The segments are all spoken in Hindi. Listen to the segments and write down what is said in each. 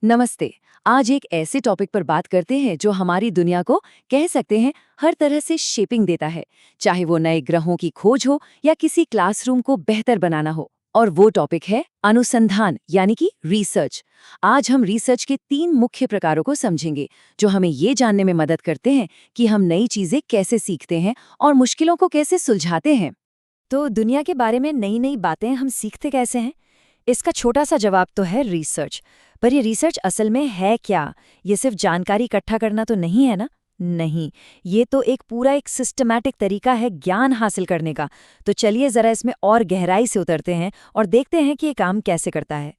नमस्ते। आज एक ऐसे टॉपिक पर बात करते हैं जो हमारी दुनिया को कह सकते हैं हर तरह से शेपिंग देता है, चाहे वो नए ग्रहों की खोज हो या किसी क्लासरूम को बेहतर बनाना हो। और वो टॉपिक है अनुसंधान यानी कि रिसर्च। आज हम रिसर्च के 3 मुख्य प्रकारों को समझेंगे जो हमें ये जानने में मदद करते हैं कि हम नई चीजें कैसे सीखते हैं और मुश्किलों को कैसे सुलझाते हैं। तो दुनिया के बारे में नई नई बातें हम सीखते कैसे हैं? इसका छोटा सा जवाब तो है रिसर्च। पर ये रिसर्च असल में है क्या? ये सिर्फ जानकारी इकट्ठा करना तो नहीं है ना? नहीं, ये तो एक सिस्टमैटिक तरीका है ज्ञान हासिल करने का। तो चलिए जरा इसमें और गहराई से उतरते हैं और देखते हैं कि ये काम कैसे करता है।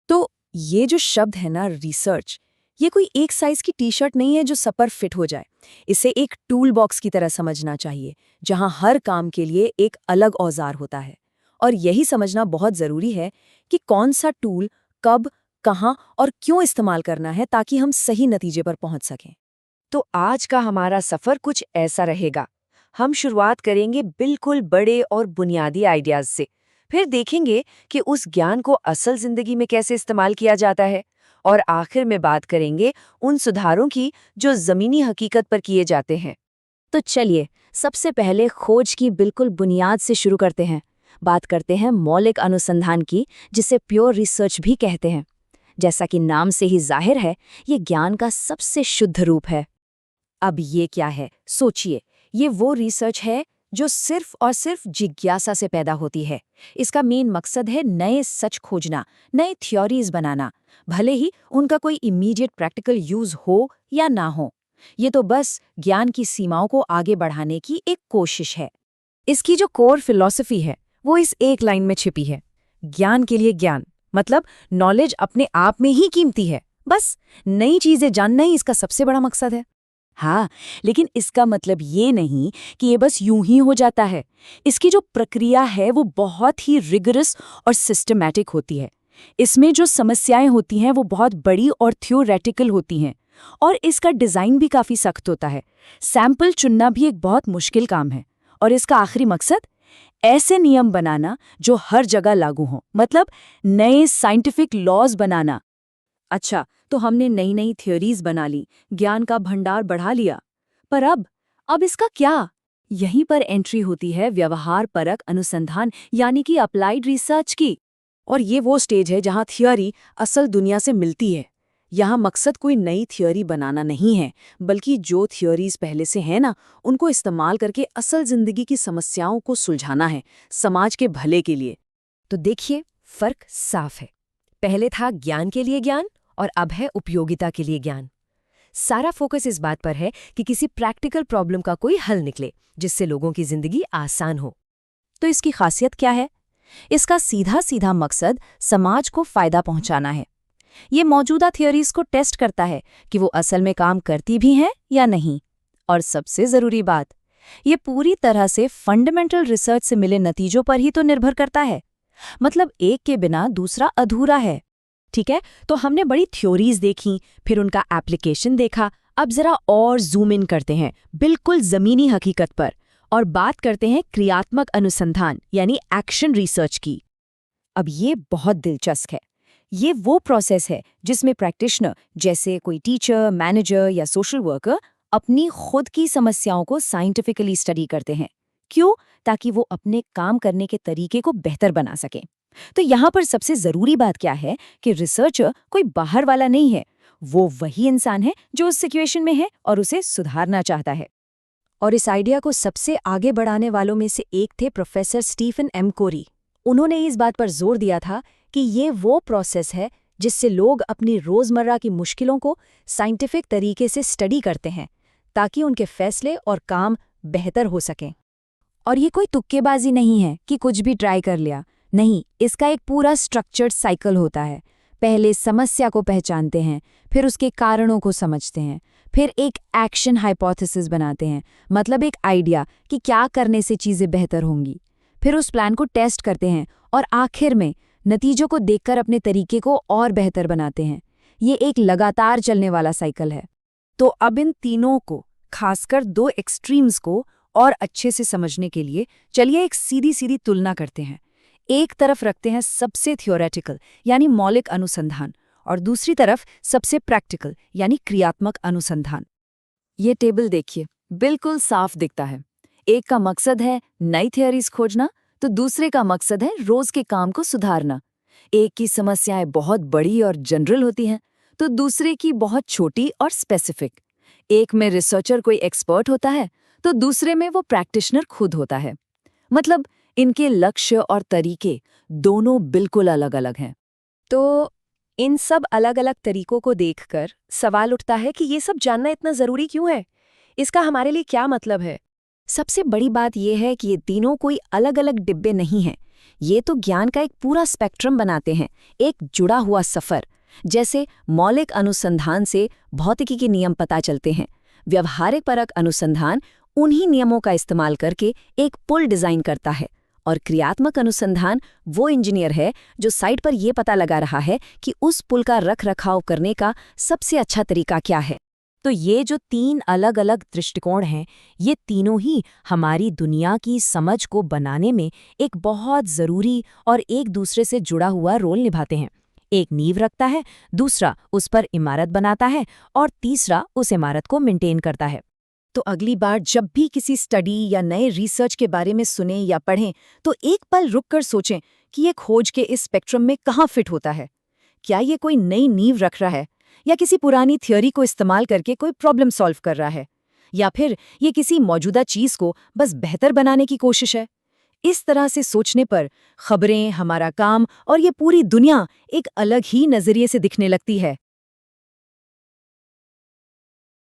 तो ये जो शब्द है ना रिसर्च, ये कोई एक साइज की टी शर्ट नहीं है जो सब पर फिट हो जाए। इसे एक टूल बॉक्स की तरह समझना चाहिए, जहां हर काम के लिए एक अलग औजार होता है। और यही समझना बहुत जरूरी है कि कौन सा टूल कब, कहाँ और क्यों इस्तेमाल करना है ताकि हम सही नतीजे पर पहुंच सकें। तो आज का हमारा सफर कुछ ऐसा रहेगा। हम शुरुआत करेंगे बिल्कुल बड़े और बुनियादी आइडियाज से। फिर देखेंगे कि उस ज्ञान को असल जिंदगी में कैसे इस्तेमाल किया जाता है। और आखिर में बात करेंगे उन सुधारों की जो जमीनी हकीकत पर किए जाते हैं। तो चलिए सबसे पहले खोज की बिल्कुल बुनियाद से शुरू करते हैं। बात करते हैं मौलिक अनुसंधान की, जिसे प्योर रिसर्च भी कहते हैं। जैसा कि नाम से ही जाहिर है, ये ज्ञान का सबसे शुद्ध रूप है। अब ये क्या है, सोचिए। ये वो रिसर्च है जो सिर्फ और सिर्फ जिज्ञासा से पैदा होती है। इसका मेन मकसद है नए सच खोजना, नए थ्योरीज बनाना, भले ही उनका कोई इमीडिएट प्रैक्टिकल यूज हो या ना हो। ये तो बस ज्ञान की सीमाओं को आगे बढ़ाने की एक कोशिश है। इसकी जो कोर फिलॉसफी है वो इस एक लाइन में छिपी है, ज्ञान के लिए ज्ञान। मतलब नॉलेज अपने आप में ही कीमती है, बस नई चीजें जानना ही इसका सबसे बड़ा मकसद है। हाँ, लेकिन इसका मतलब ये नहीं कि ये बस यूं ही हो जाता है। इसकी जो प्रक्रिया है वो बहुत ही रिगरस और सिस्टमैटिक होती है। इसमें जो समस्याएं होती हैं वो बहुत बड़ी और थ्योरेटिकल होती हैं, और इसका डिज़ाइन भी काफ़ी सख्त होता है। सैंपल चुनना भी एक बहुत मुश्किल काम है, और इसका आखिरी मकसद ऐसे नियम बनाना जो हर जगह लागू हों, मतलब नए साइंटिफिक लॉज बनाना। अच्छा, तो हमने नई नई थ्योरीज बना ली, ज्ञान का भंडार बढ़ा लिया, पर अब इसका क्या? यहीं पर एंट्री होती है व्यवहार परक अनुसंधान यानी कि अप्लाइड रिसर्च की। और ये वो स्टेज है जहां थियोरी असल दुनिया से मिलती है। यहाँ मकसद कोई नई थियोरी बनाना नहीं है, बल्कि जो थियोरीज पहले से हैं ना, उनको इस्तेमाल करके असल जिंदगी की समस्याओं को सुलझाना है, समाज के भले के लिए। तो देखिए, फर्क साफ है। पहले था ज्ञान के लिए ज्ञान और अब है उपयोगिता के लिए ज्ञान। सारा फोकस इस बात पर है कि किसी प्रैक्टिकल प्रॉब्लम का कोई हल निकले जिससे लोगों की जिंदगी आसान हो। तो इसकी खासियत क्या है? इसका सीधा सीधा मकसद समाज को फायदा पहुंचाना है। ये मौजूदा थियोरीज को टेस्ट करता है कि वो असल में काम करती भी हैं या नहीं। और सबसे जरूरी बात, ये पूरी तरह से फंडामेंटल रिसर्च से मिले नतीजों पर ही तो निर्भर करता है। मतलब एक के बिना दूसरा अधूरा है। ठीक है, तो हमने बड़ी थ्योरीज देखी, फिर उनका एप्लीकेशन देखा। अब जरा और जूम इन करते हैं बिल्कुल जमीनी हकीकत पर, और बात करते हैं क्रियात्मक अनुसंधान यानी एक्शन रिसर्च की। अब ये बहुत दिलचस्प है। ये वो प्रोसेस है जिसमें प्रैक्टिशनर, जैसे कोई टीचर, मैनेजर या सोशल वर्कर, अपनी खुद की समस्याओं को साइंटिफिकली स्टडी करते हैं। क्यों? ताकि वो अपने काम करने के तरीके को बेहतर बना सकें। तो यहाँ पर सबसे जरूरी बात क्या है कि रिसर्चर कोई बाहर वाला नहीं है, वो वही इंसान है जो उस सिचुएशन में है और उसे सुधारना चाहता है। और इस आइडिया को सबसे आगे बढ़ाने वालों में से एक थे प्रोफेसर स्टीफन एम कोरी। उन्होंने इस बात पर जोर दिया था कि ये वो प्रोसेस है जिससे लोग अपनी रोजमर्रा की मुश्किलों को साइंटिफिक तरीके से स्टडी करते हैं, ताकि उनके फैसले और काम बेहतर हो सकें। और ये कोई तुक्केबाजी नहीं है कि कुछ भी ट्राई कर लिया। नहीं, इसका एक पूरा स्ट्रक्चर्ड साइकिल होता है। पहले समस्या को पहचानते हैं, फिर उसके कारणों को समझते हैं, फिर एक एक्शन हाइपोथेसिस बनाते हैं, मतलब एक आइडिया कि क्या करने से चीज़ें बेहतर होंगी। फिर उस प्लान को टेस्ट करते हैं और आखिर में नतीजों को देखकर अपने तरीके को और बेहतर बनाते हैं। ये एक लगातार चलने वाला साइकिल है। तो अब इन तीनों को, खासकर 2 एक्सट्रीम्स को और अच्छे से समझने के लिए चलिए एक सीधी सीधी तुलना करते हैं। एक तरफ रखते हैं सबसे थियोरेटिकल यानी मौलिक अनुसंधान, और दूसरी तरफ सबसे प्रैक्टिकल यानी क्रियात्मक अनुसंधान। ये टेबल देखिए, बिल्कुल साफ दिखता है। एक का मकसद है नई थियरीज खोजना, तो दूसरे का मकसद है रोज के काम को सुधारना। एक की समस्याएं बहुत बड़ी और जनरल होती हैं, तो दूसरे की बहुत छोटी और स्पेसिफिक। एक में रिसर्चर कोई एक्सपर्ट होता है, तो दूसरे में वो प्रैक्टिशनर खुद होता है। मतलब इनके लक्ष्य और तरीके दोनों बिल्कुल अलग-अलग हैं। तो इन सब अलग-अलग तरीकों को देखकर सवाल उठता है कि ये सब जानना इतना ज़रूरी क्यों है? इसका हमारे लिए क्या मतलब है? सबसे बड़ी बात यह है कि ये तीनों कोई अलग-अलग डिब्बे नहीं हैं। ये तो ज्ञान का एक पूरा स्पेक्ट्रम बनाते हैं, एक जुड़ा हुआ सफ़र। जैसे मौलिक अनुसंधान से भौतिकी के नियम पता चलते हैं, व्यवहारिक परक अनुसंधान उन्हीं नियमों का इस्तेमाल करके एक पुल डिज़ाइन करता है, और क्रियात्मक अनुसंधान वो इंजीनियर है जो साइट पर ये पता लगा रहा है कि उस पुल का रख रखाव करने का सबसे अच्छा तरीका क्या है। तो ये जो 3 अलग-अलग दृष्टिकोण हैं, ये तीनों ही हमारी दुनिया की समझ को बनाने में एक बहुत ज़रूरी और एक दूसरे से जुड़ा हुआ रोल निभाते हैं। एक नींव रखता है, दूसरा उस पर इमारत बनाता है और तीसरा उस इमारत को मेंटेन करता है। तो अगली बार जब भी किसी स्टडी या नए रिसर्च के बारे में सुने या पढ़ें, तो एक पल रुककर सोचें कि ये खोज के इस स्पेक्ट्रम में कहाँ फिट होता है। क्या ये कोई नई नींव रख रहा है, या किसी पुरानी थ्योरी को इस्तेमाल करके कोई प्रॉब्लम सॉल्व कर रहा है, या फिर ये किसी मौजूदा चीज़ को बस बेहतर बनाने की कोशिश है। इस तरह से सोचने पर खबरें, हमारा काम और ये पूरी दुनिया एक अलग ही नज़रिए से दिखने लगती है।